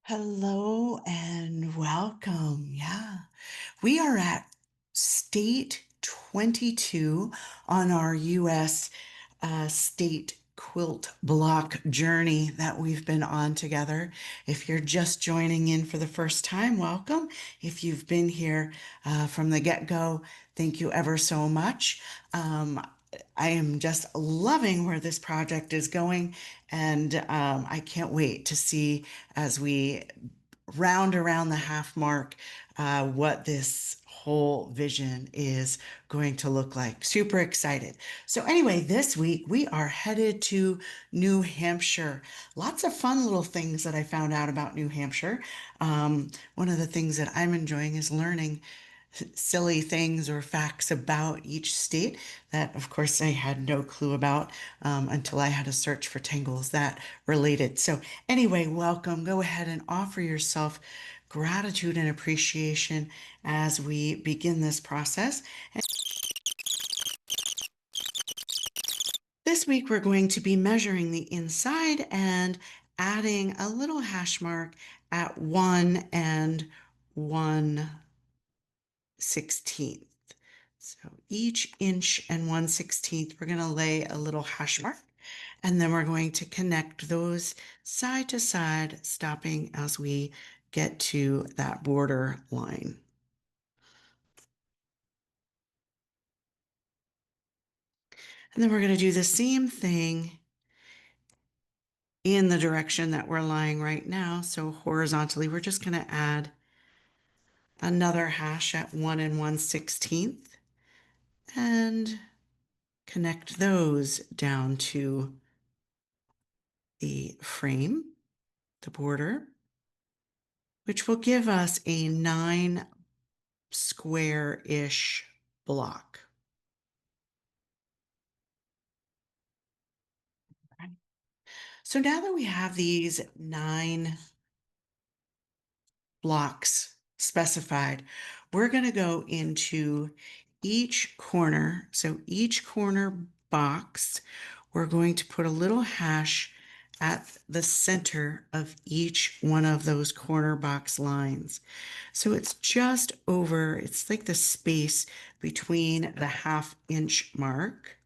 Hello and welcome. Yeah, we are at State 22 on our U.S. State Quilt Block journey that we've been on together. If you're just joining in for the first time, welcome. If you've been here from the get-go, thank you ever so much. I am just loving where this project is going, and I can't wait to see as we round around the half mark what this whole vision is going to look like. Super excited. So, anyway, this week we are headed to New Hampshire. Lots of fun little things that I found out about New Hampshire. One of the things that I'm enjoying is learning silly things or facts about each state that, of course, I had no clue about until I had to search for tangles that related. So, anyway, welcome. Go ahead and offer yourself gratitude and appreciation as we begin this process. This week, we're going to be measuring the inside and adding a little hash mark at 1 and 1/16. So each inch and 1/16, we're going to lay a little hash mark, and then we're going to connect those side to side, stopping as we get to that border line. And then we're going to do the same thing in the direction that we're lying right now. So horizontally, we're just going to add another hash at 1 and 1/16 and connect those down to the frame, the border, which will give us a 9 square-ish block. So now that we have these 9 blocks specified, we're going to go into each corner. So each corner box, we're going to put a little hash at the center of each one of those corner box lines. So it's just over, it's like the space between the half-inch mark,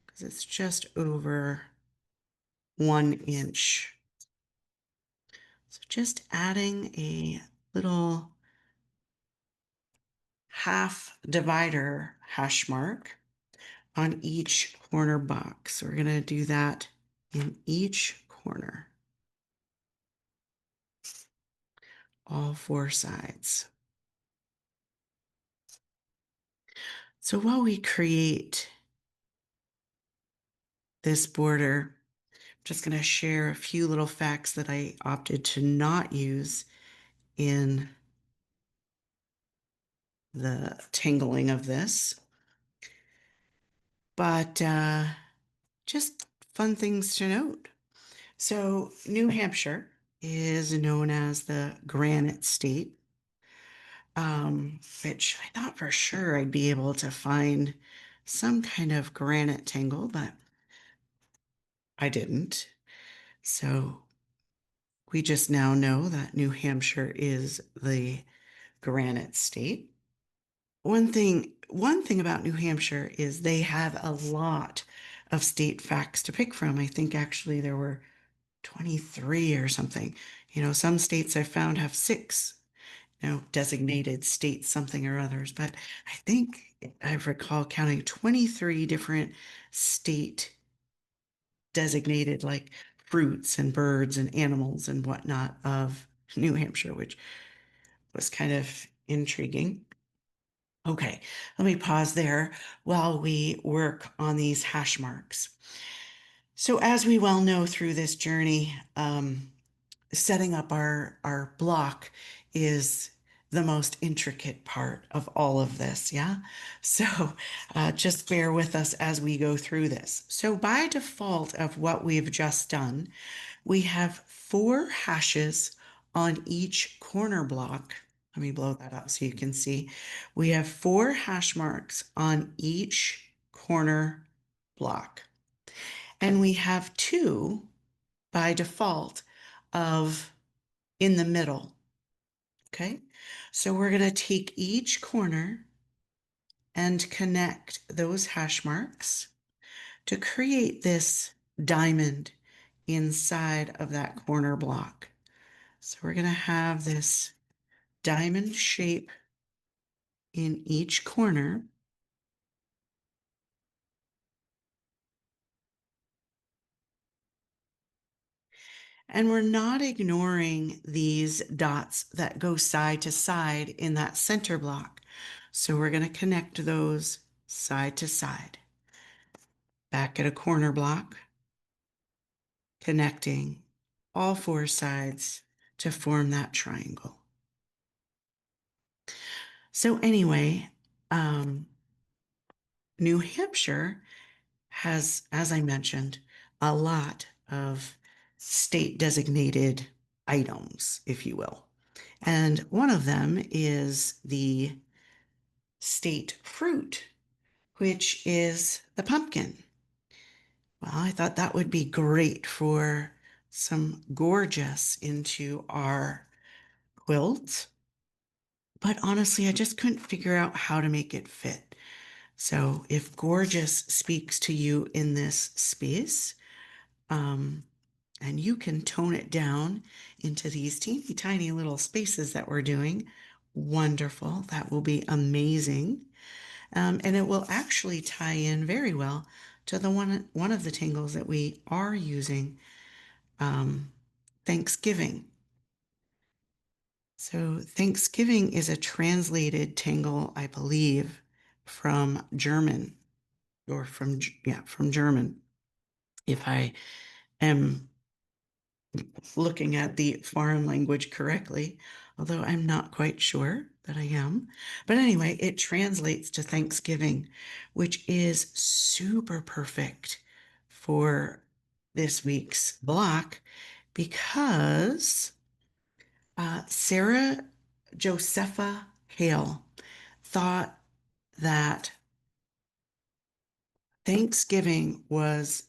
because it's just over 1 inch. So just adding a little half divider hash mark on each corner box. We're going to do that in each corner, all 4 sides. So while we create this border, I'm just going to share a few little facts that I opted to not use in the tangling of this, but just fun things to note. So New Hampshire is known as the Granite State, which I thought for sure I'd be able to find some kind of granite tangle, but I didn't. So we just now know that New Hampshire is the Granite State. One thing about New Hampshire is they have a lot of state facts to pick from. I think actually there were 23 or something. Some states I found have 6, designated states, something or others. But I think I recall counting 23 different state designated like fruits and birds and animals and whatnot of New Hampshire, which was kind of intriguing. Okay, let me pause there while we work on these hash marks. So as we well know through this journey, setting up our block is the most intricate part of all of this. Yeah. So just bear with us as we go through this. So by default of what we've just done, we have 4 hashes on each corner block. Let me blow that up so you can see. We have 4 hash marks on each corner block. And we have 2 by default of in the middle. Okay, so we're going to take each corner and connect those hash marks to create this diamond inside of that corner block. So we're going to have this diamond shape in each corner. And we're not ignoring these dots that go side to side in that center block. So we're going to connect those side to side. Back at a corner block, connecting all four sides to form that triangle. So anyway, New Hampshire has, as I mentioned, a lot of state designated items, if you will. And one of them is the state fruit, which is the pumpkin. Well, I thought that would be great for some gorgeous into our quilt. But honestly, I just couldn't figure out how to make it fit. So if gorgeous speaks to you in this space, and you can tone it down into these teeny tiny little spaces that we're doing, wonderful. That will be amazing. And it will actually tie in very well to the one of the tangles that we are using, Thanksgiving. So Thanksgiving is a translated tangle, I believe, from German or from German. If I am looking at the foreign language correctly, although I'm not quite sure that I am. But anyway, it translates to Thanksgiving, which is super perfect for this week's block because Sarah Josepha Hale thought that Thanksgiving was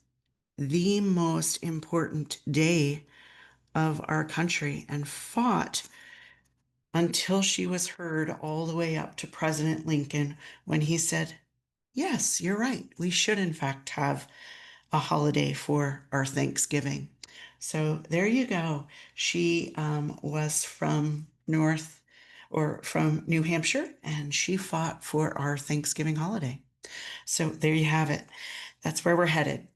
the most important day of our country and fought until she was heard all the way up to President Lincoln when he said, yes, you're right. We should, in fact, have a holiday for our Thanksgiving. So there you go. She was from from New Hampshire, and she fought for our Thanksgiving holiday. So there you have it. That's where we're headed.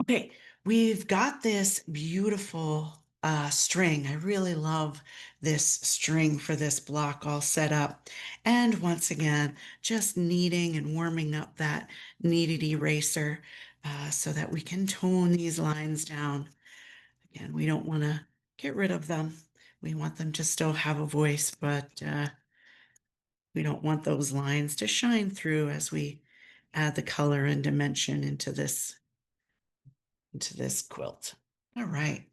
Okay, we've got this beautiful string. I really love this string for this block all set up. And once again, just kneading and warming up that kneaded eraser so that we can tone these lines down. Again, we don't want to get rid of them. We want them to still have a voice, but we don't want those lines to shine through as we add the color and dimension into this quilt. All right.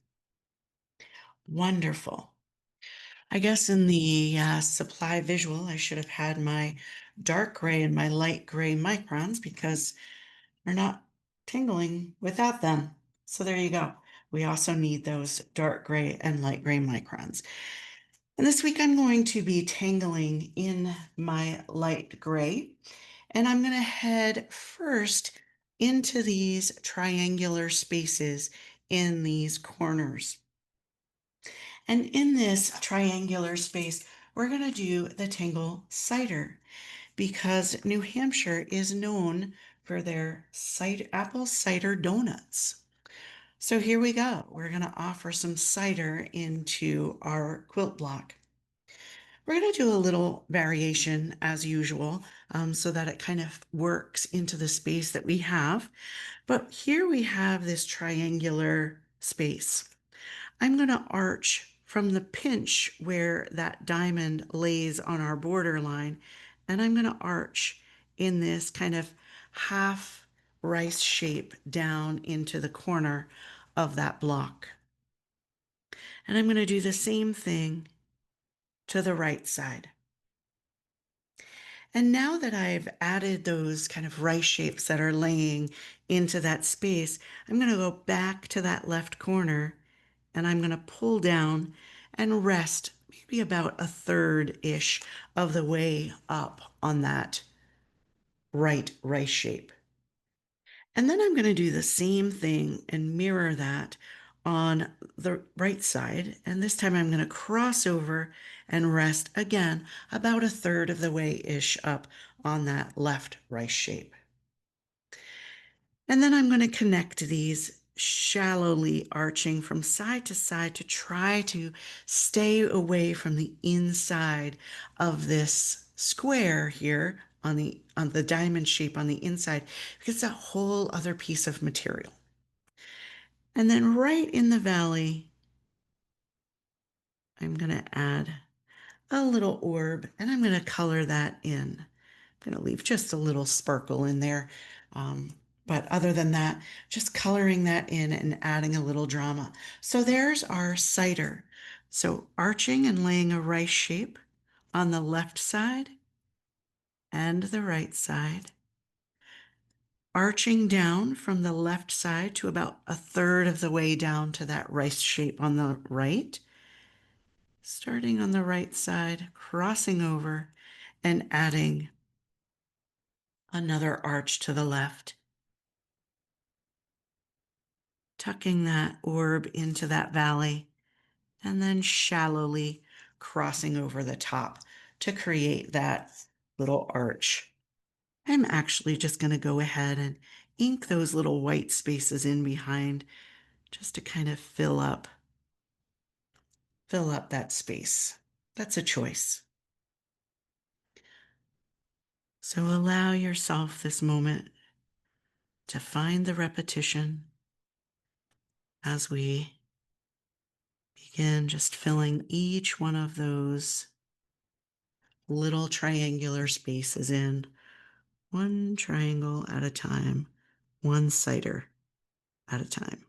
Wonderful. I guess in the supply visual, I should have had my dark gray and my light gray microns because we're not tingling without them. So there you go. We also need those dark gray and light gray microns. And this week I'm going to be tangling in my light gray, and I'm going to head first into these triangular spaces in these corners. And in this triangular space, we're going to do the tangle cider because New Hampshire is known for their apple cider donuts. So here we go. We're going to offer some cider into our quilt block. We're going to do a little variation as usual so that it kind of works into the space that we have. But here we have this triangular space. I'm going to arch from the pinch where that diamond lays on our border line, and I'm going to arch in this kind of half rice shape down into the corner of that block. And I'm going to do the same thing to the right side. And now that I've added those kind of rice shapes that are laying into that space, I'm going to go back to that left corner and I'm going to pull down and rest maybe about a third-ish of the way up on that right rice shape. And then I'm going to do the same thing and mirror that on the right side. And this time I'm going to cross over and rest again about a third of the way-ish up on that left rice shape. And then I'm going to connect these shallowly arching from side to side to try to stay away from the inside of this square here on the diamond shape on the inside, because it's a whole other piece of material. And then right in the valley, I'm going to add a little orb, and I'm going to color that in. I'm going to leave just a little sparkle in there. But other than that, just coloring that in and adding a little drama. So there's our cider. So arching and laying a rice shape on the left side and the right side. Arching down from the left side to about a third of the way down to that rice shape on the right. Starting on the right side, crossing over and adding another arch to the left. Tucking that orb into that valley, and then shallowly crossing over the top to create that little arch. I'm actually just going to go ahead and ink those little white spaces in behind just to kind of fill up that space. That's a choice. So allow yourself this moment to find the repetition as we begin just filling each one of those little triangular spaces in, one triangle at a time, one cider at a time.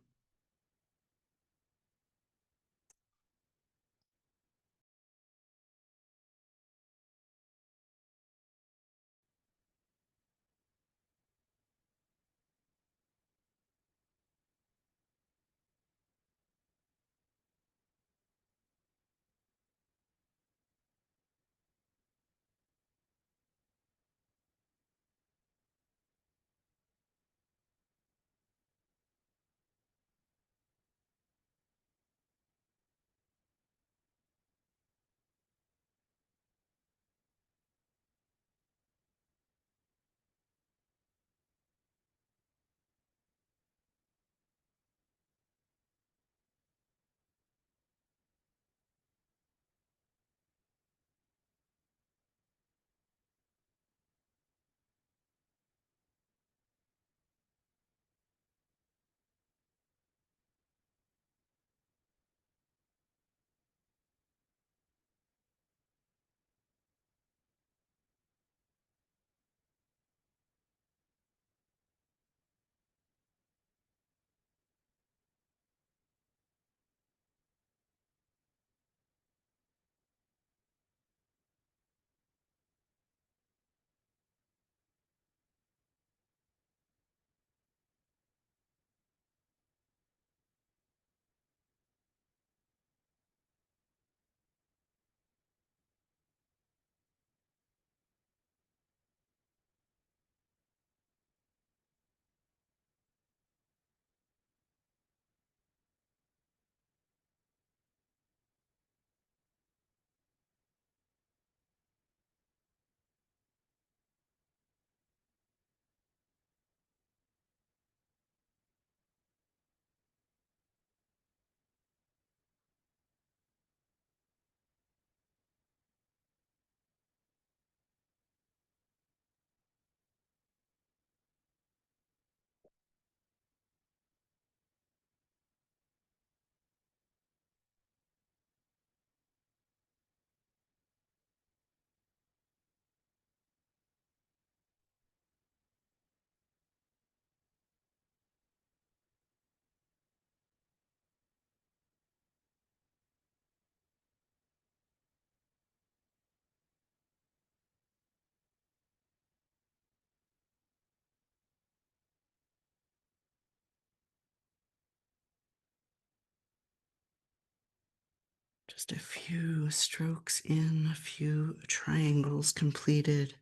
Just a few strokes in, a few triangles completed.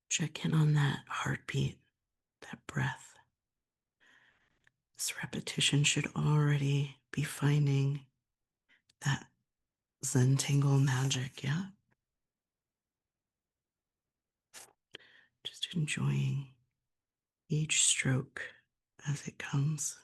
Check in on that heartbeat, that breath. This repetition should already be finding that Zentangle magic, yeah? Just enjoying each stroke as it comes.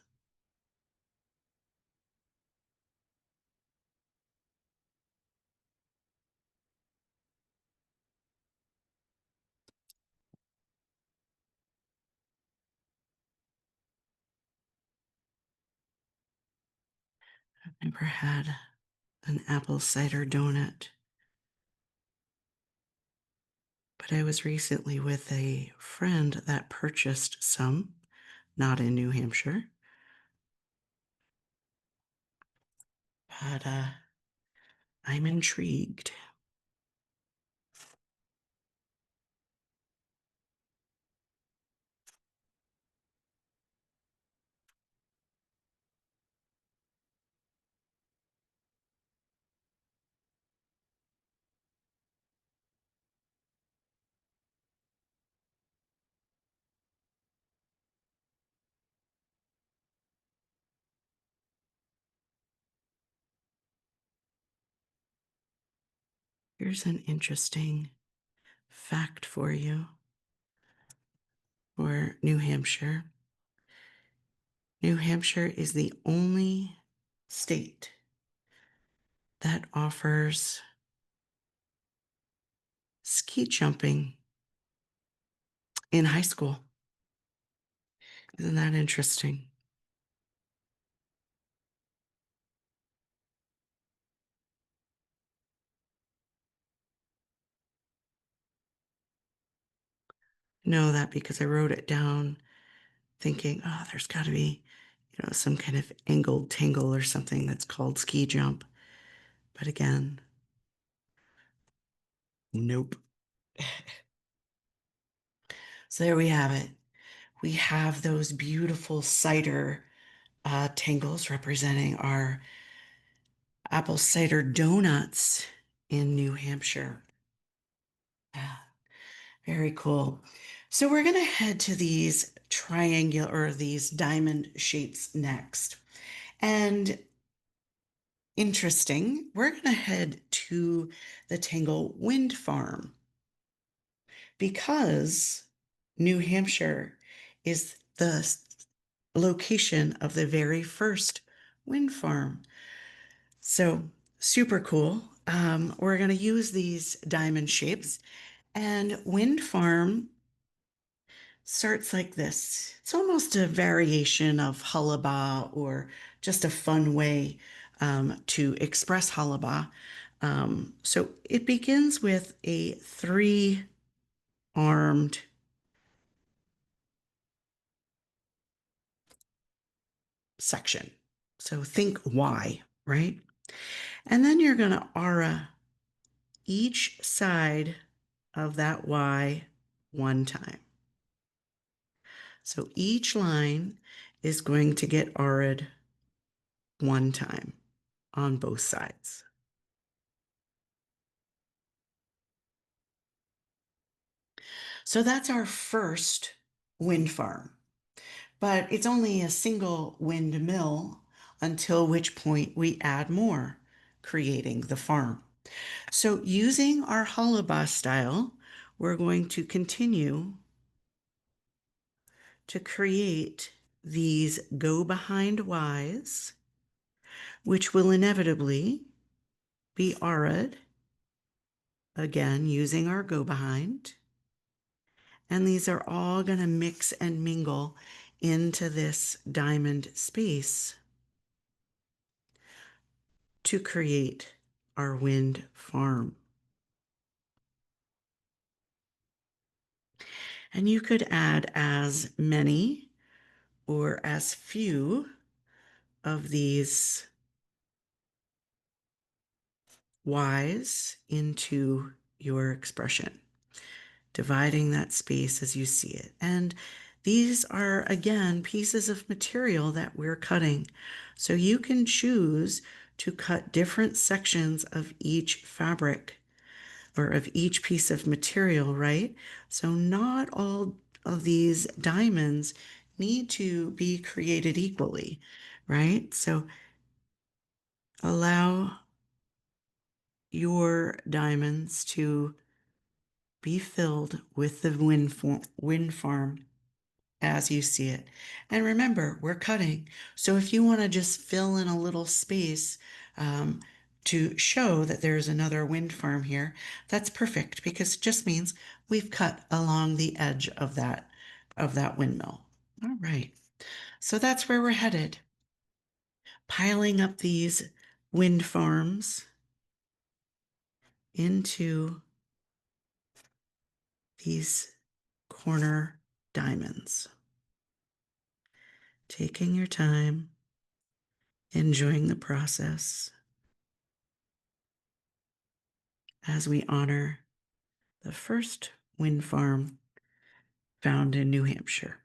I've never had an apple cider donut, but I was recently with a friend that purchased some, not in New Hampshire, but I'm intrigued. Here's an interesting fact for you for New Hampshire. New Hampshire is the only state that offers ski jumping in high school. Isn't that interesting? Know that because I wrote it down thinking, oh, there's got to be, some kind of angled tangle or something that's called ski jump. But again, nope. So there we have it. We have those beautiful cider tangles representing our apple cider donuts in New Hampshire. Yeah, very cool. So we're going to head to these triangular or these diamond shapes next. And interesting, we're going to head to the Tangle Wind Farm because New Hampshire is the location of the very first wind farm. So super cool. We're going to use these diamond shapes, and wind farm starts like this. It's almost a variation of hullabah or just a fun way to express hullabah. So it begins with a three-armed section. So think Y, right? And then you're going to aura each side of that Y one time. So each line is going to get aura'd one time on both sides. So that's our first wind farm, but it's only a single windmill until which point we add more, creating the farm. So using our hullabah style, we're going to continue to create these go behind Ys, which will inevitably be aura'd, again using our go behind. And these are all going to mix and mingle into this diamond space to create our wind farm. And you could add as many or as few of these Ys into your expression, dividing that space as you see it. And These are, again, pieces of material that we're cutting. So you can choose to cut different sections of each fabric or of each piece of material, right? So not all of these diamonds need to be created equally, right? So allow your diamonds to be filled with the wind farm as you see it. And remember, we're cutting. So if you want to just fill in a little space um, to show that there's another wind farm here, that's perfect because it just means we've cut along the edge of that windmill. All right. So that's where we're headed. Piling up these wind farms into these corner diamonds. Taking your time, enjoying the process as we honor the first wind farm found in New Hampshire.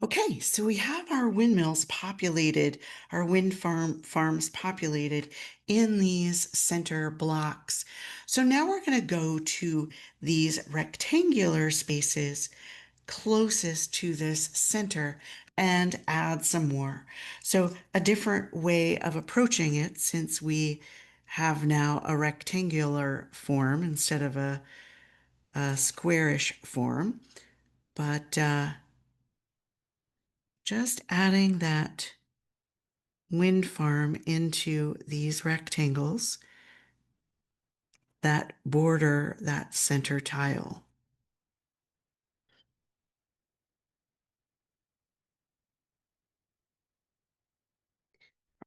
Okay, so we have our windmills populated, our wind farms populated in these center blocks. So now we're going to go to these rectangular spaces closest to this center and add some more. So a different way of approaching it, since we have now a rectangular form instead of a squarish form, but just adding that wind farm into these rectangles that border that center tile.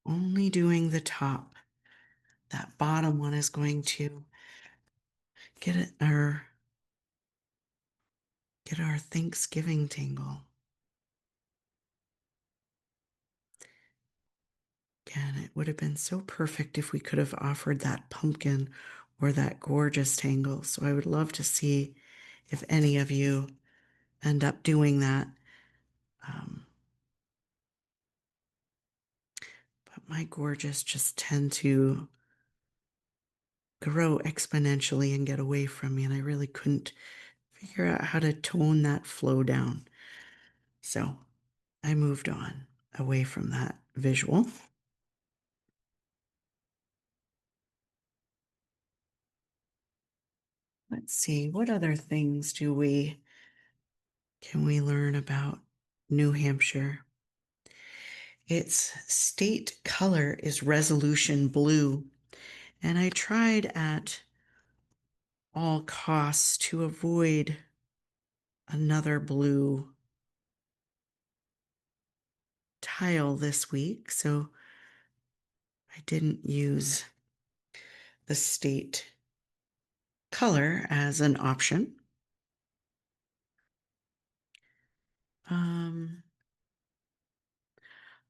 Only doing the top. That bottom one is going to get our Thanksgiving tangle. Again, it would have been so perfect if we could have offered that pumpkin or that gorgeous tangle. So I would love to see if any of you end up doing that. Um, but my gorgeous just tend to grow exponentially and get away from me, and I really couldn't figure out how to tone that flow down. So I moved on away from that visual. Let's see, what other things can we learn about New Hampshire? Its state color is resolution blue, and I tried at all costs to avoid another blue tile this week, so I didn't use the state color as an option. Um,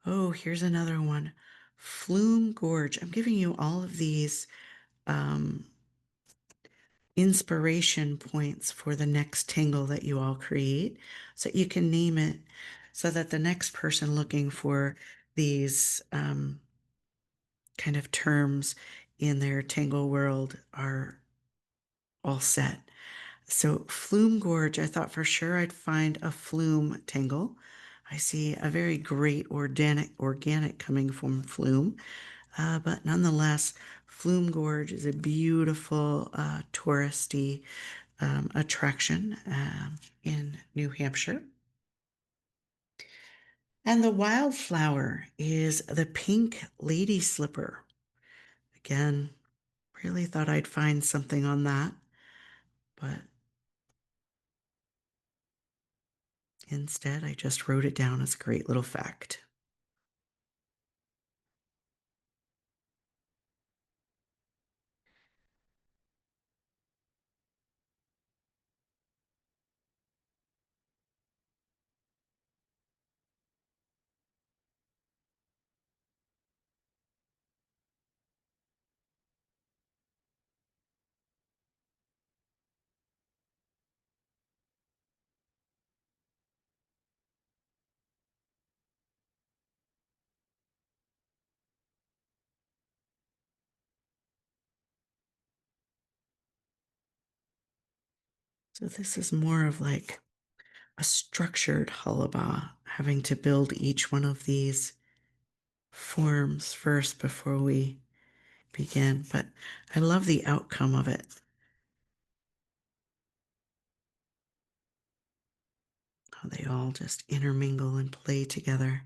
oh, here's another one. Flume Gorge. I'm giving you all of these um, inspiration points for the next tangle that you all create so you can name it so that the next person looking for these kind of terms in their tangle world are all set. So Flume Gorge, I thought for sure I'd find a flume tangle. I see a very great organic coming from Flume, but nonetheless, Flume Gorge is a beautiful touristy attraction in New Hampshire. And the wildflower is the pink lady slipper. Again, really thought I'd find something on that, but instead I just wrote it down as a great little fact. So this is more of like a structured hullabah, having to build each one of these forms first before we begin. But I love the outcome of it. How they all just intermingle and play together.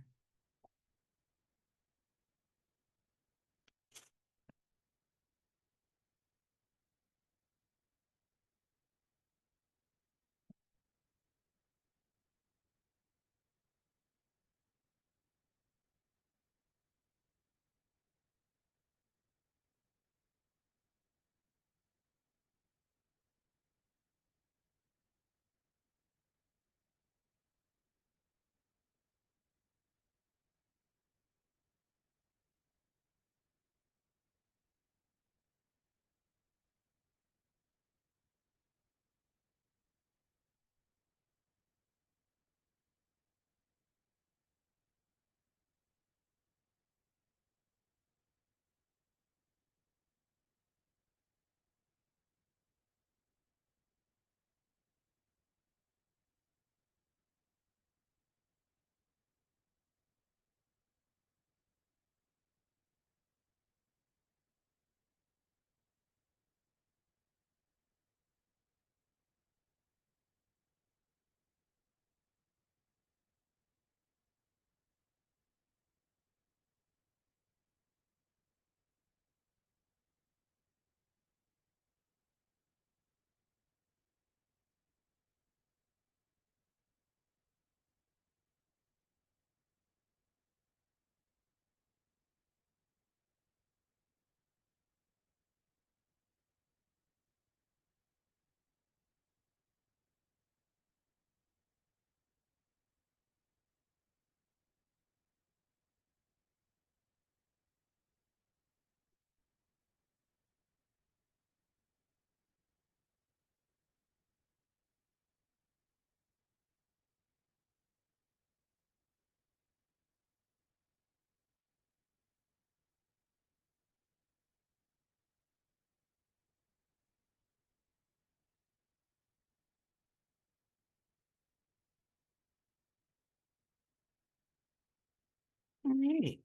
All right.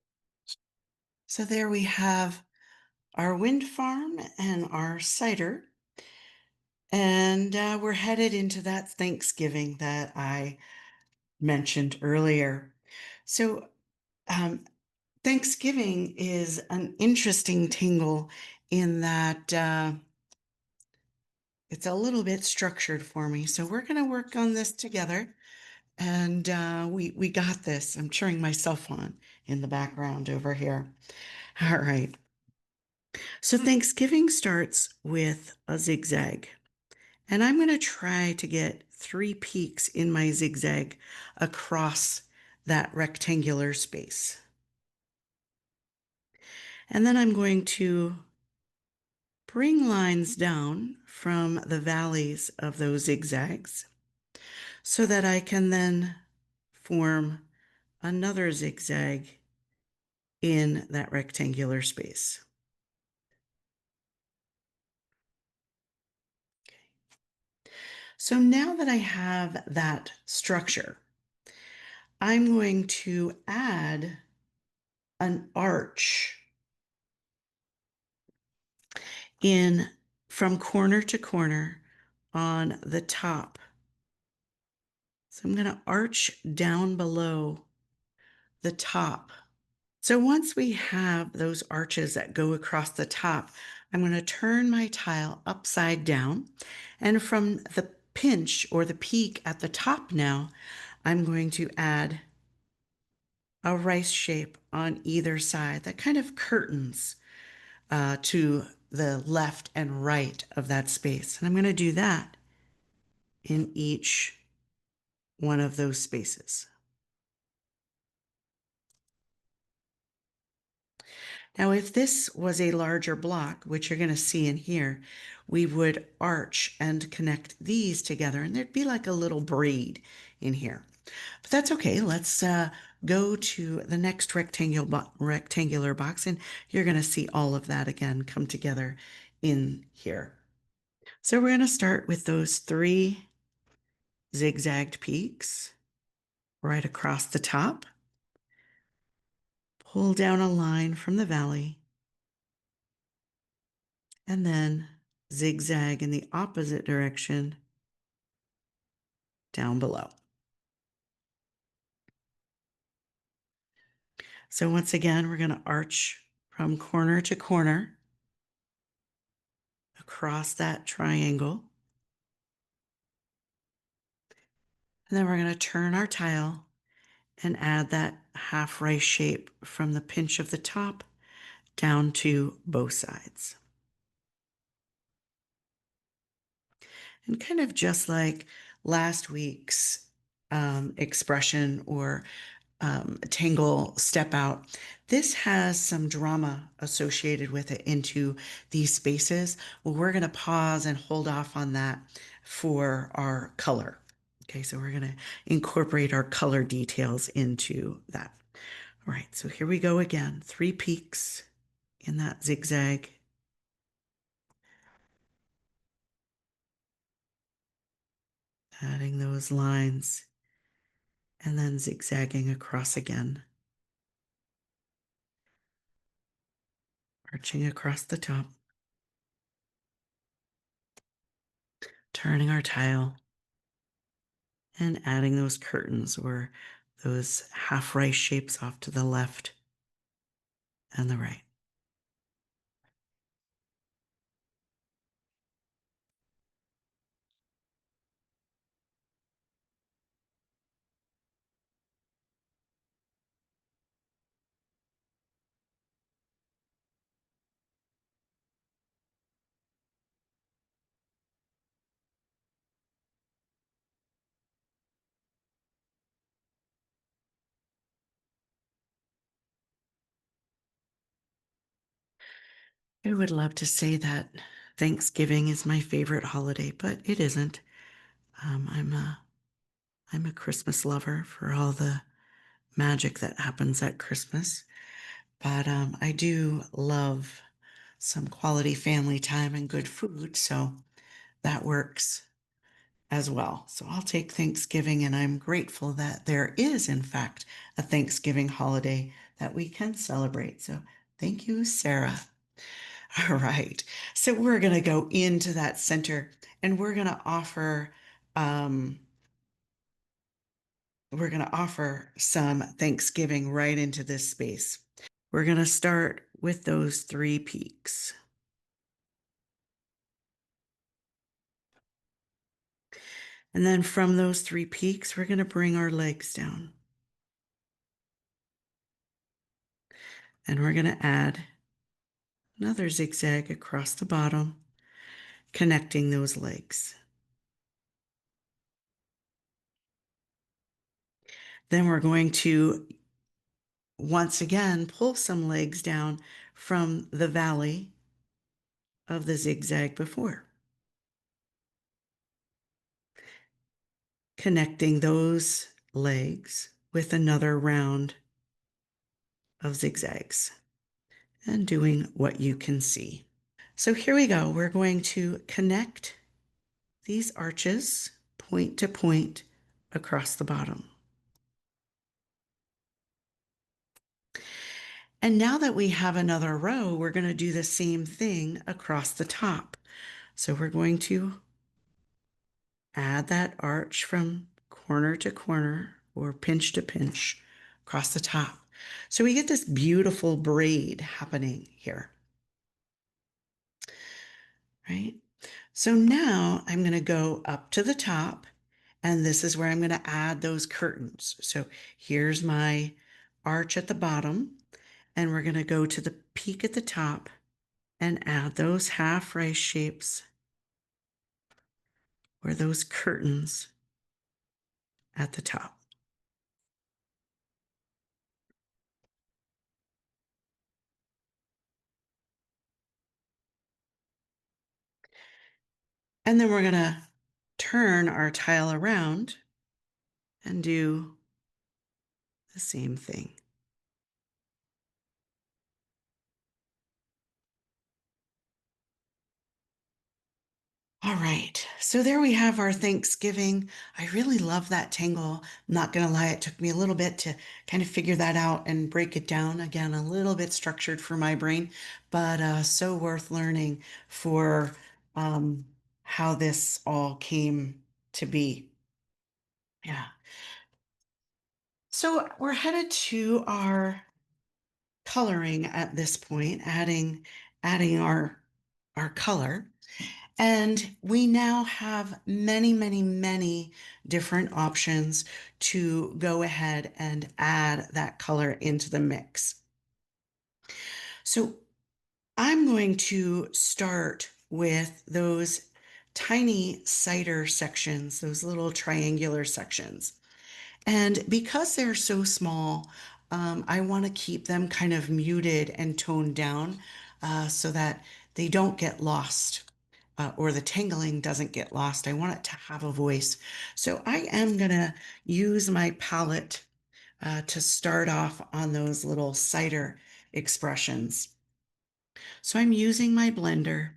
So there we have our wind farm and our cider. And we're headed into that Thanksgiving that I mentioned earlier. So um, Thanksgiving is an interesting tingle in that it's a little bit structured for me. So we're going to work on this together. And we got this. I'm cheering myself on in the background over here. All right. So Thanksgiving starts with a zigzag. And I'm going to try to get 3 peaks in my zigzag across that rectangular space. And then I'm going to bring lines down from the valleys of those zigzags so that I can then form another zigzag in that rectangular space. So now that I have that structure, I'm going to add an arch in from corner to corner on the top. So I'm going to arch down below the top. So once we have those arches that go across the top, I'm going to turn my tile upside down. And from the pinch or the peak at the top now, I'm going to add a rice shape on either side that kind of curtains to the left and right of that space. And I'm going to do that in each one of those spaces. Now, if this was a larger block, which you're going to see in here, we would arch and connect these together, and there'd be like a little braid in here. But that's okay. Let's go to the next rectangular box, and you're going to see all of that again come together in here. So we're going to start with those 3 zigzagged peaks right across the top. Pull down a line from the valley, and then zigzag in the opposite direction down below. So once again, we're going to arch from corner to corner across that triangle. And then we're going to turn our tile and add that half rice shape from the pinch of the top down to both sides. And kind of just like last week's expression or tangle step out, this has some drama associated with it into these spaces. Well, we're going to pause and hold off on that for our color. Okay, so we're going to incorporate our color details into that. All right, so here we go again. 3 peaks in that zigzag. Adding those lines and then zigzagging across again. Arching across the top. Turning our tile and adding those curtains or those half rice shapes off to the left and the right. I would love to say that Thanksgiving is my favorite holiday, but it isn't. I'm a Christmas lover for all the magic that happens at Christmas, but I do love some quality family time and good food, so that works as well. So I'll take Thanksgiving, and I'm grateful that there is, in fact, a Thanksgiving holiday that we can celebrate. So thank you, Sarah. All right. So we're going to go into that center and um, we're going to offer some Thanksgiving right into this space. We're going to start with those 3 peaks. And then from those 3 peaks, we're going to bring our legs down. And we're going to add another zigzag across the bottom, connecting those legs. Then we're going to once again pull some legs down from the valley of the zigzag before, connecting those legs with another round of zigzags and doing what you can see. So here we go. We're going to connect these arches point to point across the bottom. And now that we have another row, we're going to do the same thing across the top. So we're going to add that arch from corner to corner or pinch to pinch across the top. So we get this beautiful braid happening here, right? So now I'm going to go up to the top, and this is where I'm going to add those curtains. So here's my arch at the bottom, and we're going to go to the peak at the top and add those half rice shapes or those curtains at the top. And then we're going to turn our tile around and do the same thing. All right, so there we have our Thanksgiving. I really love that tangle. I'm not gonna lie, it took me a little bit to kind of figure that out and break it down. Again, a little bit structured for my brain, but so worth learning for how this all came to be. Yeah. So we're headed to our coloring at this point, adding our color. And we now have many, many, many different options to go ahead and add that color into the mix. So I'm going to start with those tiny cider sections, those little triangular sections. And because they're so small, I want to keep them kind of muted and toned down so that they don't get lost or the tangling doesn't get lost. I want it to have a voice. So I am going to use my palette to start off on those little cider expressions. So I'm using my blender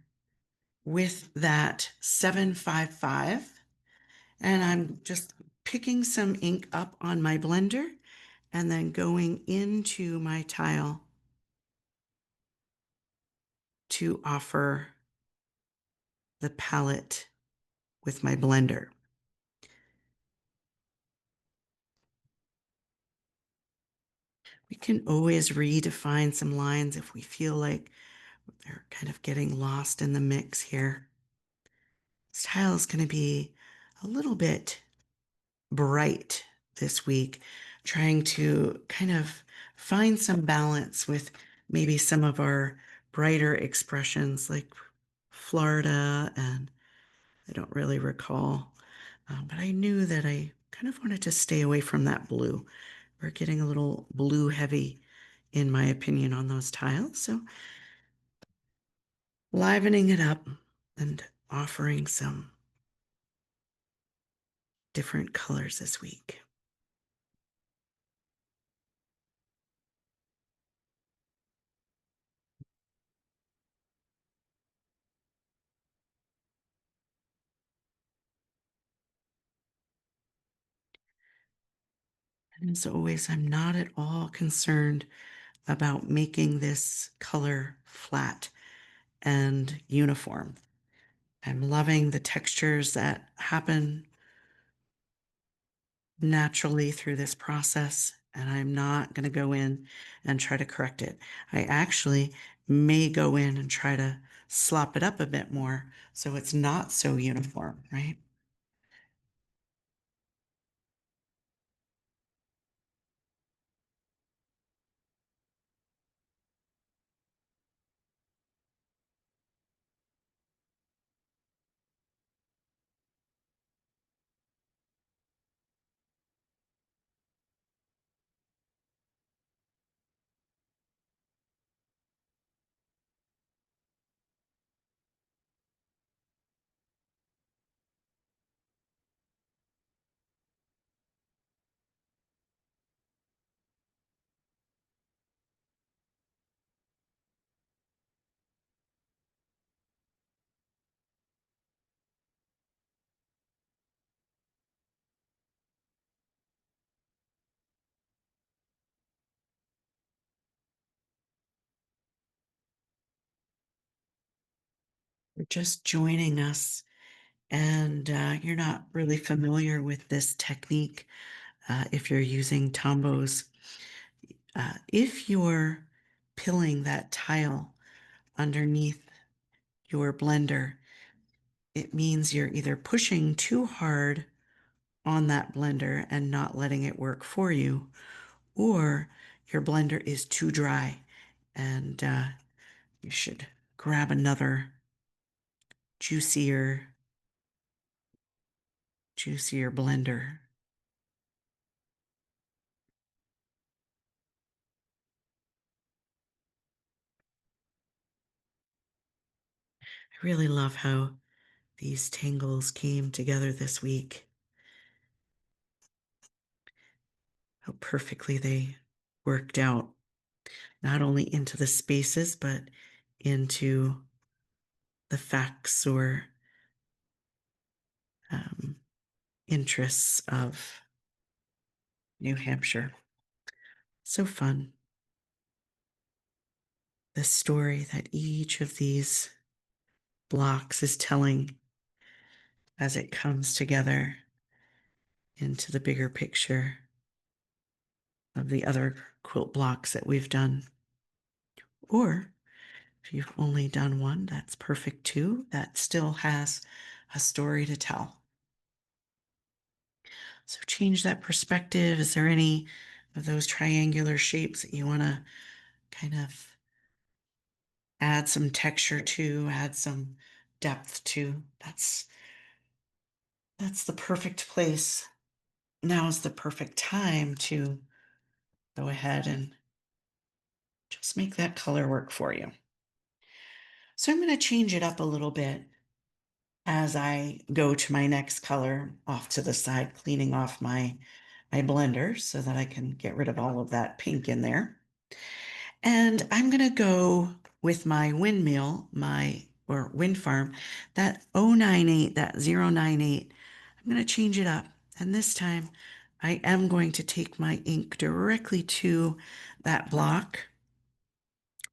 with that 755. And I'm just picking some ink up on my blender and then going into my tile to offer the palette with my blender. We can always redefine some lines if we feel like they're kind of getting lost in the mix here. This tile is going to be a little bit bright this week, trying to kind of find some balance with maybe some of our brighter expressions like Florida, and I don't really recall, but I knew that I kind of wanted to stay away from that blue. We're getting a little blue heavy, in my opinion, on those tiles. So livening it up and offering some different colors this week. As always, I'm not at all concerned about making this color flat and uniform. I'm loving the textures that happen naturally through this process, and I'm not going to go in and try to correct it. I actually may go in and try to slop it up a bit more so it's not so uniform, right? You're just joining us and you're not really familiar with this technique if you're using Tombos. If you're pilling that tile underneath your blender, it means you're either pushing too hard on that blender and not letting it work for you, or your blender is too dry and you should grab another juicier, juicier blender. I really love how these tangles came together this week, how perfectly they worked out, not only into the spaces, but into the facts or um, interests of New Hampshire. So fun. The story that each of these blocks is telling as it comes together into the bigger picture of the other quilt blocks that we've done. Or if you've only done one, that's perfect too. That still has a story to tell. So change that perspective. Is there any of those triangular shapes that you want to kind of add some texture to, add some depth to? That's the perfect place. Now is the perfect time to go ahead and just make that color work for you. So I'm going to change it up a little bit as I go to my next color off to the side, cleaning off my blender so that I can get rid of all of that pink in there. And I'm going to go with my windmill, or wind farm, that 098, that 098. I'm going to change it up. And this time I am going to take my ink directly to that block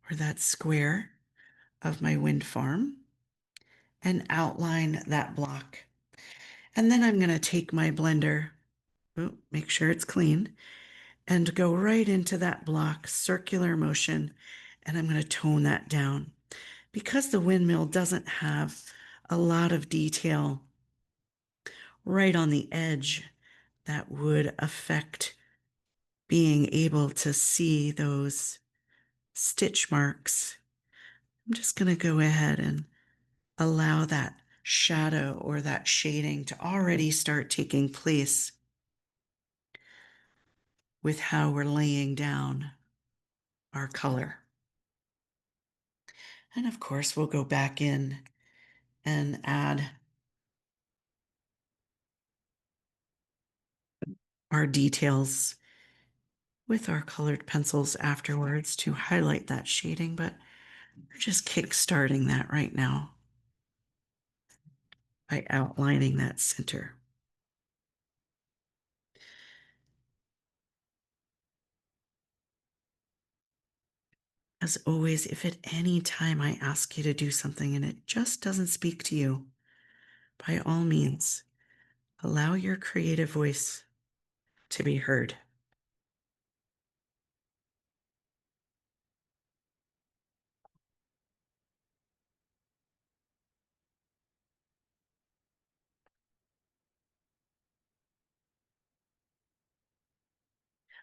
or that square of my wind farm and outline that block. And then I'm going to take my blender, make sure it's clean, and go right into that block, circular motion, and I'm going to tone that down. Because the windmill doesn't have a lot of detail right on the edge that would affect being able to see those stitch marks, I'm just going to go ahead and allow that shadow or that shading to already start taking place with how we're laying down our color. And of course, we'll go back in and add our details with our colored pencils afterwards to highlight that shading, but we're just kick-starting that right now by outlining that center. As always, if at any time I ask you to do something and it just doesn't speak to you, by all means, allow your creative voice to be heard.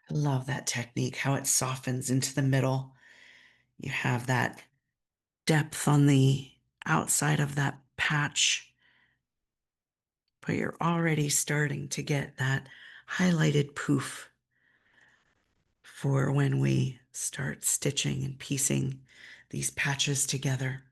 I love that technique, how it softens into the middle. You have that depth on the outside of that patch, but you're already starting to get that highlighted poof for when we start stitching and piecing these patches together.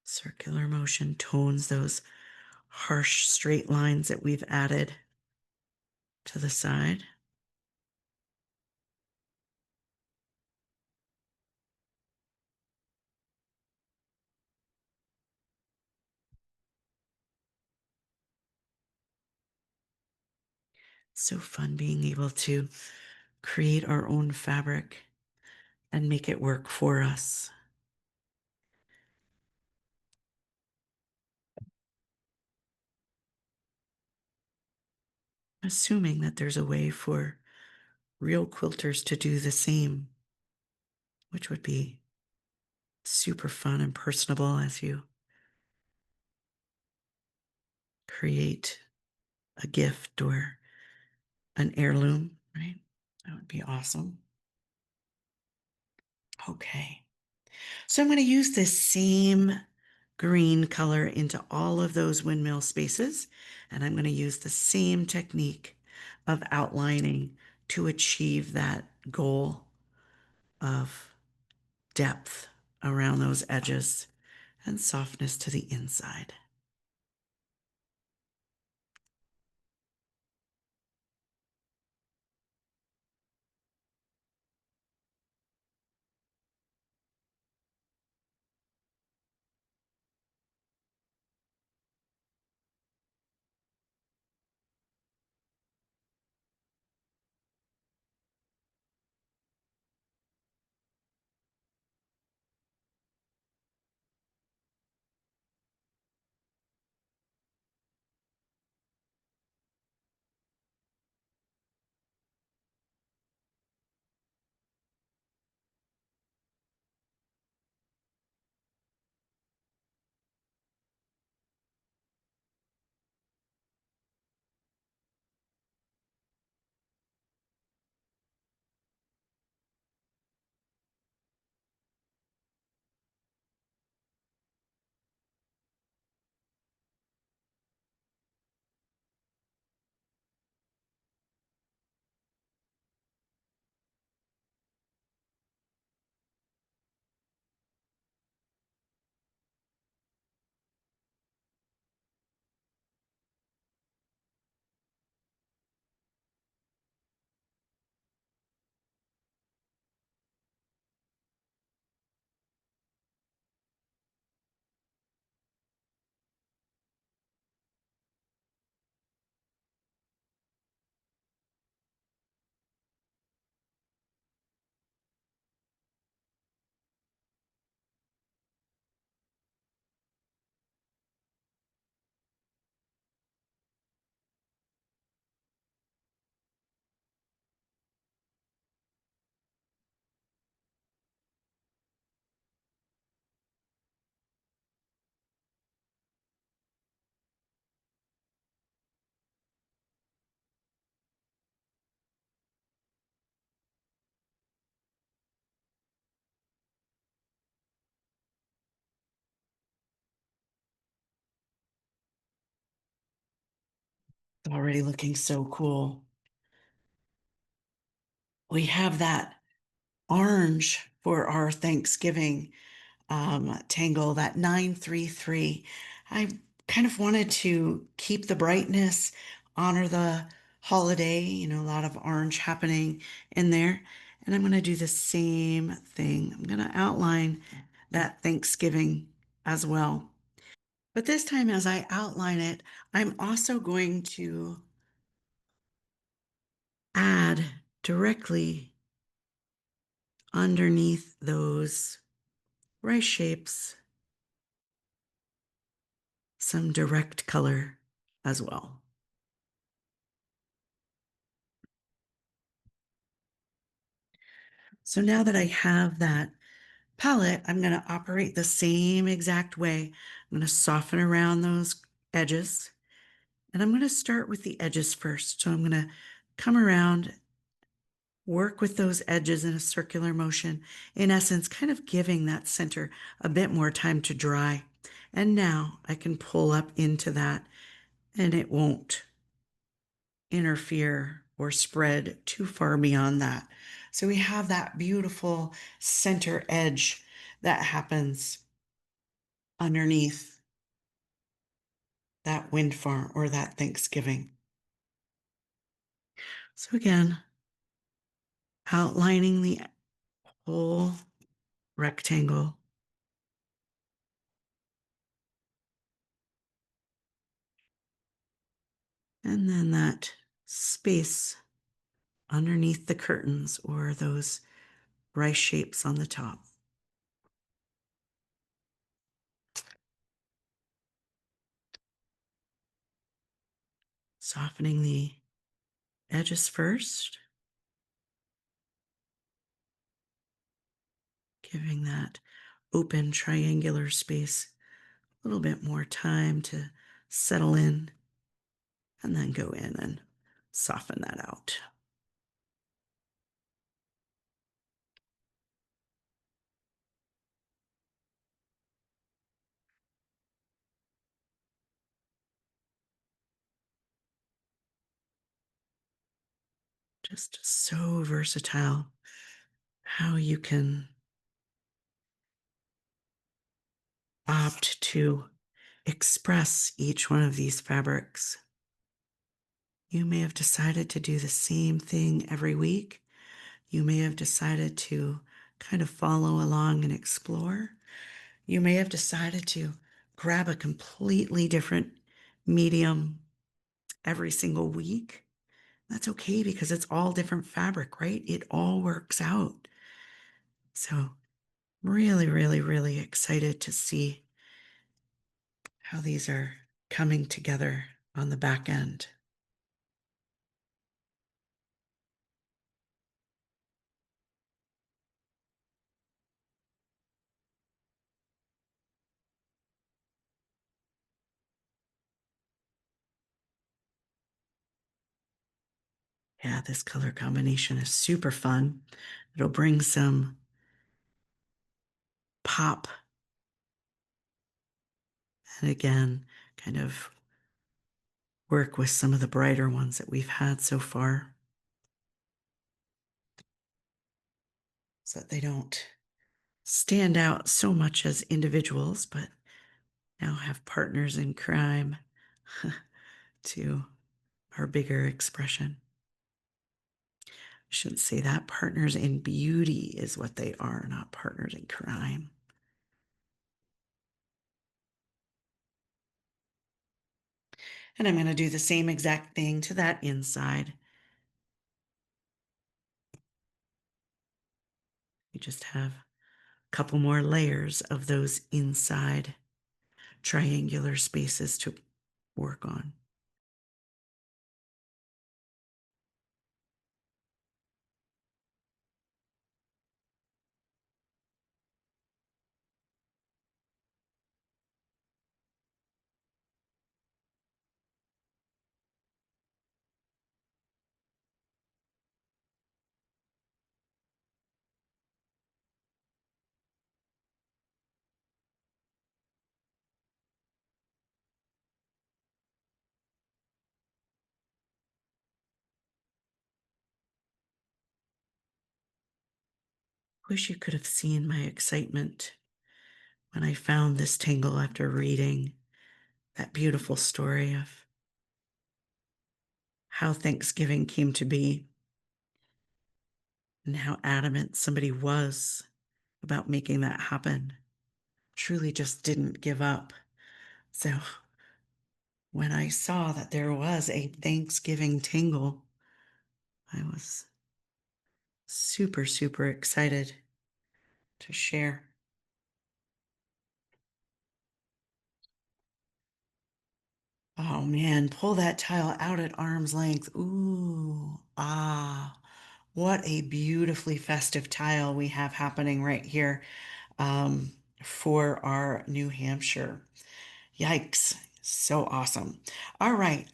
Circular motion tones those harsh straight lines that we've added to the side. It's so fun being able to create our own fabric and make it work for us. Assuming that there's a way for real quilters to do the same, which would be super fun and personable as you create a gift or an heirloom, right? That would be awesome. Okay. So I'm going to use this same green color into all of those windmill spaces, and I'm going to use the same technique of outlining to achieve that goal of depth around those edges and softness to the inside. It's already looking so cool. We have that orange for our Thanksgiving tangle, that 933. I kind of wanted to keep the brightness, honor the holiday, a lot of orange happening in there. And I'm going to do the same thing. I'm going to outline that Thanksgiving as well. But this time, as I outline it, I'm also going to add directly underneath those rice shapes some direct color as well. So now that I have that palette, I'm going to operate the same exact way. I'm going to soften around those edges, and I'm going to start with the edges first. So I'm going to come around, work with those edges in a circular motion, in essence, kind of giving that center a bit more time to dry. And now I can pull up into that, and it won't interfere or spread too far beyond that. So we have that beautiful center edge that happens underneath that wind farm or that Thanksgiving. So again, outlining the whole rectangle. And then that space underneath the curtains or those rice shapes on the top. Softening the edges first, giving that open triangular space a little bit more time to settle in, and then go in and soften that out. Just so versatile how you can opt to express each one of these fabrics. You may have decided to do the same thing every week. You may have decided to kind of follow along and explore. You may have decided to grab a completely different medium every single week. That's okay because it's all different fabric, right? It all works out. So, really, really, really excited to see how these are coming together on the back end. Yeah, this color combination is super fun. It'll bring some pop and again, kind of work with some of the brighter ones that we've had so far so that they don't stand out so much as individuals, but now have partners in crime to our bigger expression. I shouldn't say that. Partners in beauty is what they are, not partners in crime. And I'm going to do the same exact thing to that inside. You just have a couple more layers of those inside triangular spaces to work on. Wish you could have seen my excitement when I found this tangle after reading that beautiful story of how Thanksgiving came to be. and how adamant somebody was about making that happen. Truly just didn't give up. So when I saw that there was a Thanksgiving tingle, I was super, super excited to share. Oh man, pull that tile out at arm's length. Ooh, ah, what a beautifully festive tile we have happening right here um, for our New Hampshire. Yikes, so awesome. All right,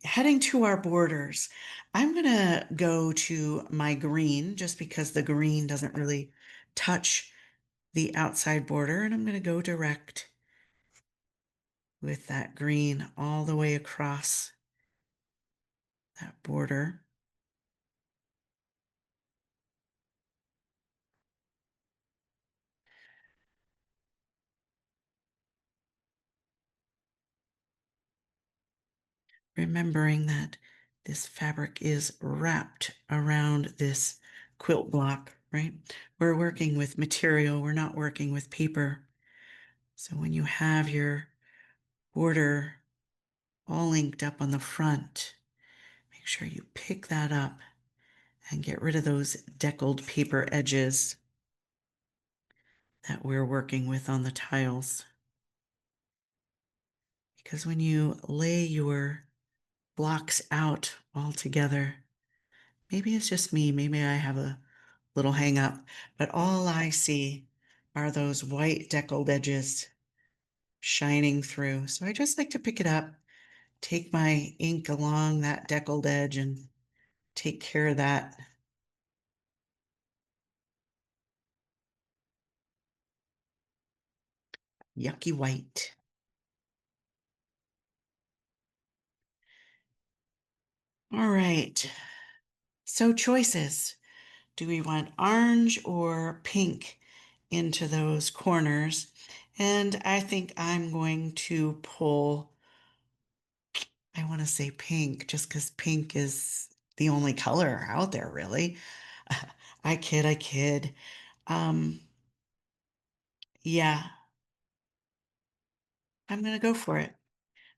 heading to our borders. I'm going to go to my green just because the green doesn't really touch the outside border, and I'm going to go direct with that green all the way across that border. Remembering that this fabric is wrapped around this quilt block, right? We're working with material, we're not working with paper. So when you have your border all inked up on the front, make sure you pick that up and get rid of those deckled paper edges that we're working with on the tiles. Because when you lay your blocks out all together, maybe it's just me, maybe I have a little hang up, but all I see are those white deckled edges shining through. So I just like to pick it up, take my ink along that deckled edge and take care of that. Yucky white. All right. So choices. Do we want orange or pink into those corners? And I think I'm going to pull, I want to say pink, just because pink is the only color out there, really. I kid, I kid. Um, yeah, I'm going to go for it.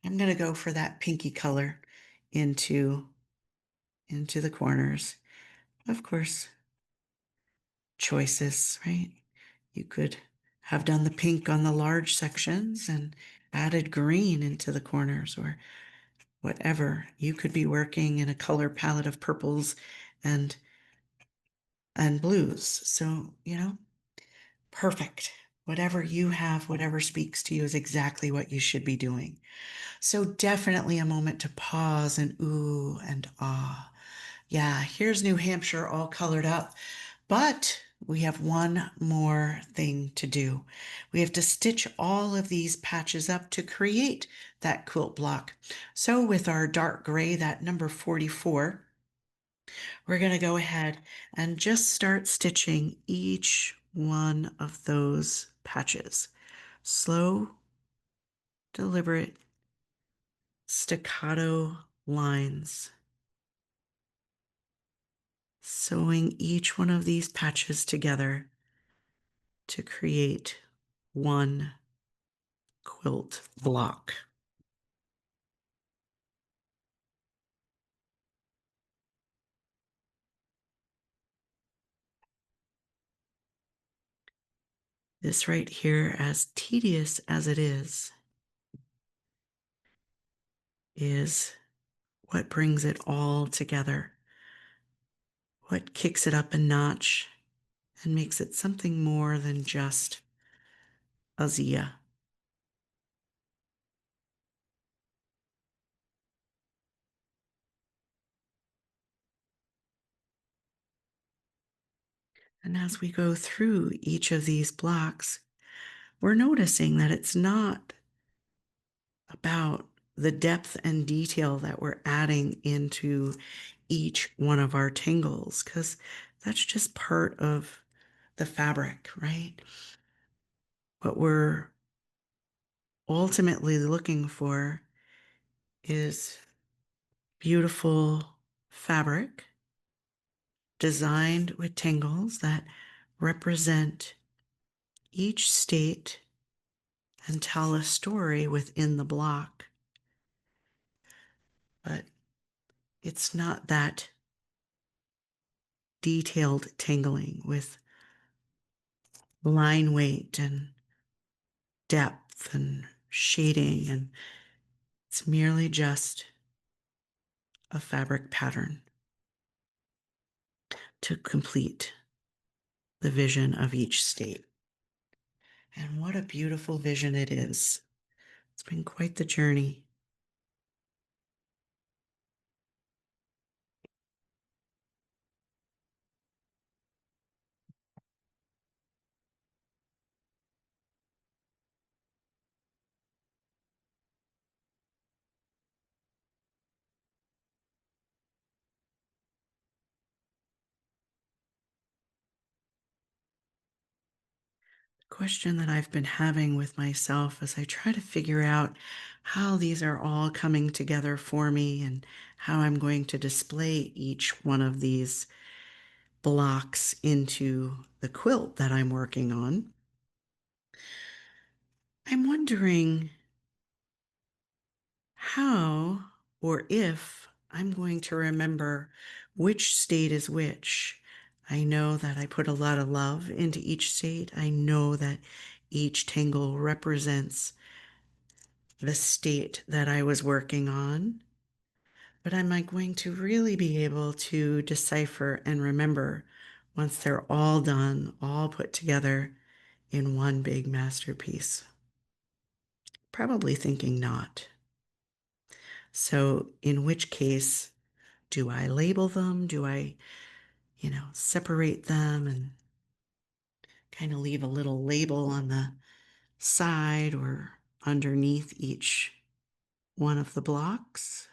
I'm going to go for that pinky color into into the corners. Of course, choices, right? You could have done the pink on the large sections and added green into the corners or whatever. You could be working in a color palette of purples and blues. So, perfect. Whatever you have, whatever speaks to you is exactly what you should be doing. So definitely a moment to pause and ooh and ah. Yeah, here's New Hampshire all colored up. But we have one more thing to do. We have to stitch all of these patches up to create that quilt block. So with our dark gray, that number 44, we're going to go ahead and just start stitching each one of those patches. Slow, deliberate, staccato lines. Sewing each one of these patches together to create one quilt block. This right here, as tedious as it is what brings it all together, what kicks it up a notch and makes it something more than just a Zia. And as we go through each of these blocks, we're noticing that it's not about the depth and detail that we're adding into each one of our tangles, because that's just part of the fabric, right? What we're ultimately looking for is beautiful fabric designed with tangles that represent each state and tell a story within the block. But it's not that detailed tangling with line weight and depth and shading, and it's merely just a fabric pattern to complete the vision of each state. And what a beautiful vision it is. It's been quite the journey. The question that I've been having with myself as I try to figure out how these are all coming together for me and how I'm going to display each one of these blocks into the quilt that I'm working on. I'm wondering how or if I'm going to remember which state is which. I know that I put a lot of love into each state. I know that each tangle represents the state that I was working on. But am I going to really be able to decipher and remember once they're all done, all put together in one big masterpiece? Probably thinking not. So, in which case, do I label them? Do I, separate them and kind of leave a little label on the side or underneath each one of the blocks?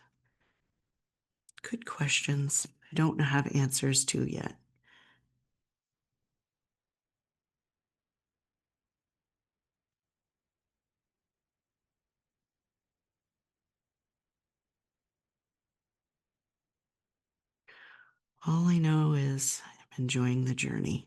Good questions. I don't have answers to yet. All I know is I'm enjoying the journey.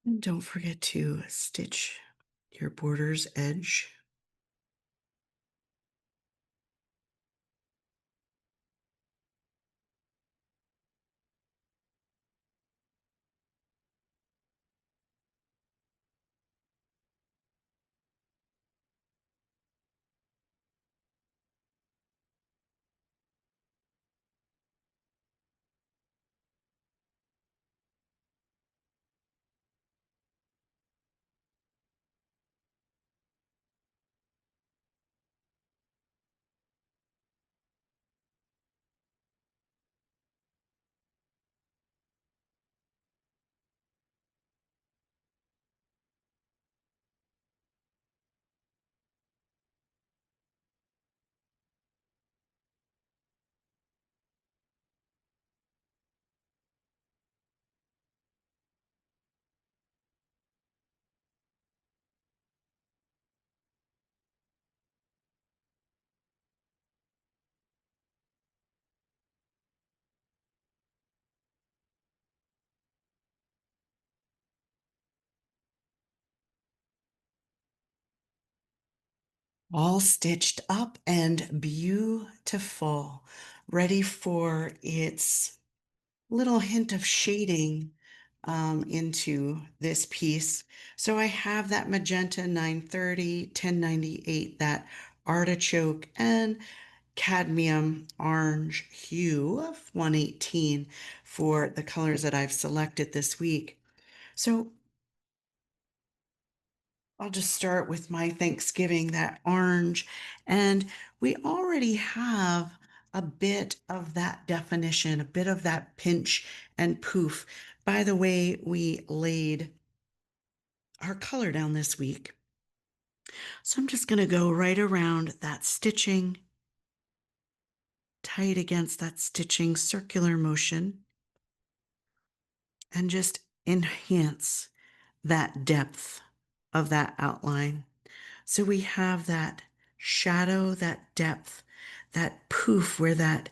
And don't forget to stitch your border's edge. All stitched up and beautiful, ready for its little hint of shading into this piece. So I have that magenta 930, 1098, that artichoke, and cadmium orange hue of 118 for the colors that I've selected this week. So I'll just start with my Thanksgiving, that orange. And we already have a bit of that definition, a bit of that pinch and poof by the way we laid our color down this week. So I'm just going to go right around that stitching, tight against that stitching, circular motion, and just enhance that depth of that outline. So we have that shadow, that depth, that poof where that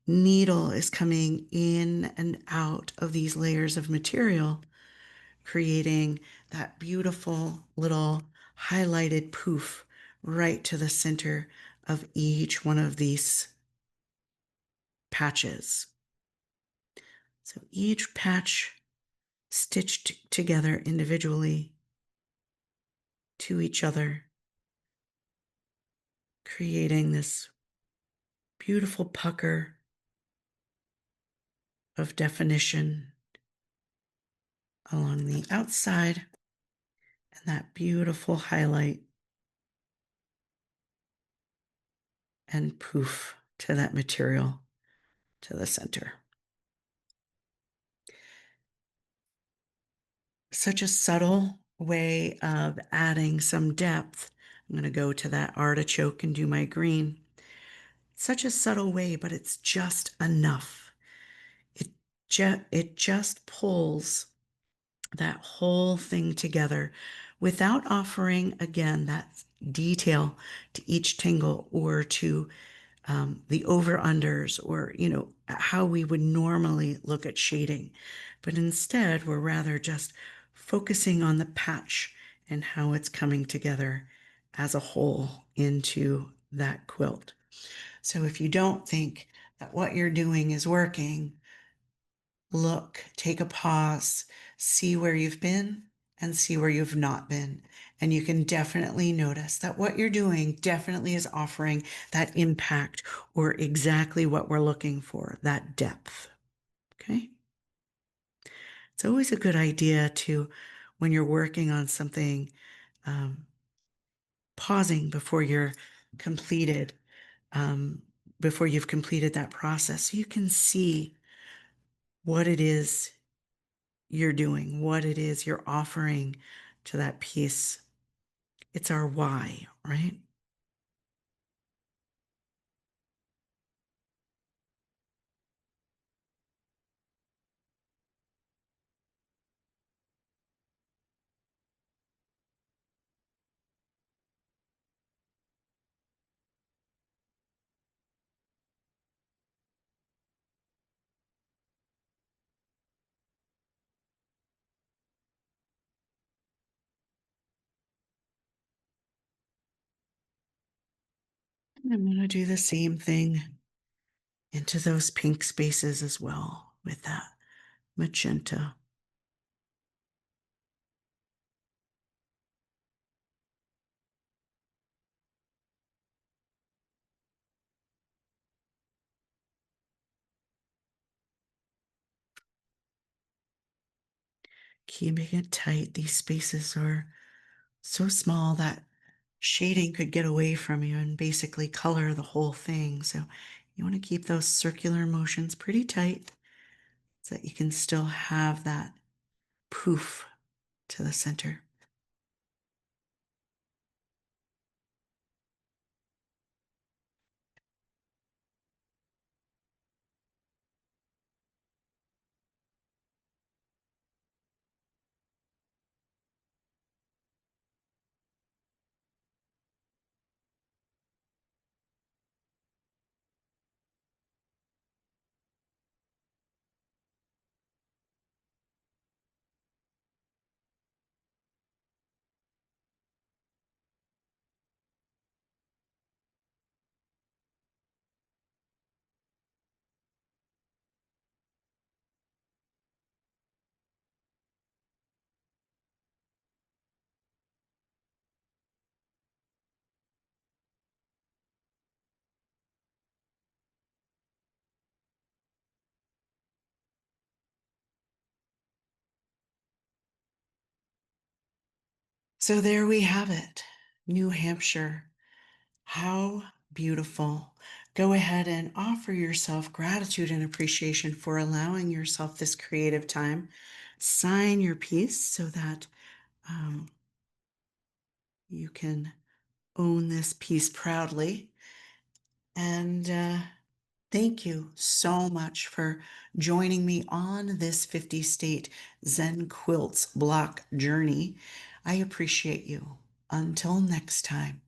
needle is coming in and out of these layers of material, creating that beautiful little highlighted poof right to the center of each one of these patches. So each patch stitched together individually to each other, creating this beautiful pucker of definition along the outside and that beautiful highlight and poof to that material to the center. Such a subtle way of adding some depth. I'm going to go to that artichoke and do my green. Such a subtle way, but it's just enough. It just pulls that whole thing together without offering, again, that detail to each tangle or to the over-unders or, how we would normally look at shading. But instead, we're rather just focusing on the patch and how it's coming together as a whole into that quilt. So if you don't think that what you're doing is working, look, take a pause, see where you've been and see where you've not been. And you can definitely notice that what you're doing definitely is offering that impact or exactly what we're looking for, that depth. Okay. It's always a good idea to, when you're working on something, um, pausing before you're completed, um, before you've completed that process, so you can see what it is you're doing, what it is you're offering to that piece. It's our why, right? I'm going to do the same thing into those pink spaces as well with that magenta. Keeping it tight. These spaces are so small that shading could get away from you and basically color the whole thing. So you want to keep those circular motions pretty tight so that you can still have that poof to the center. So there we have it, New Hampshire. How beautiful. Go ahead and offer yourself gratitude and appreciation for allowing yourself this creative time. Sign your piece so that um, you can own this piece proudly. And thank you so much for joining me on this 50 state Zen Quilts block journey. I appreciate you. Until next time.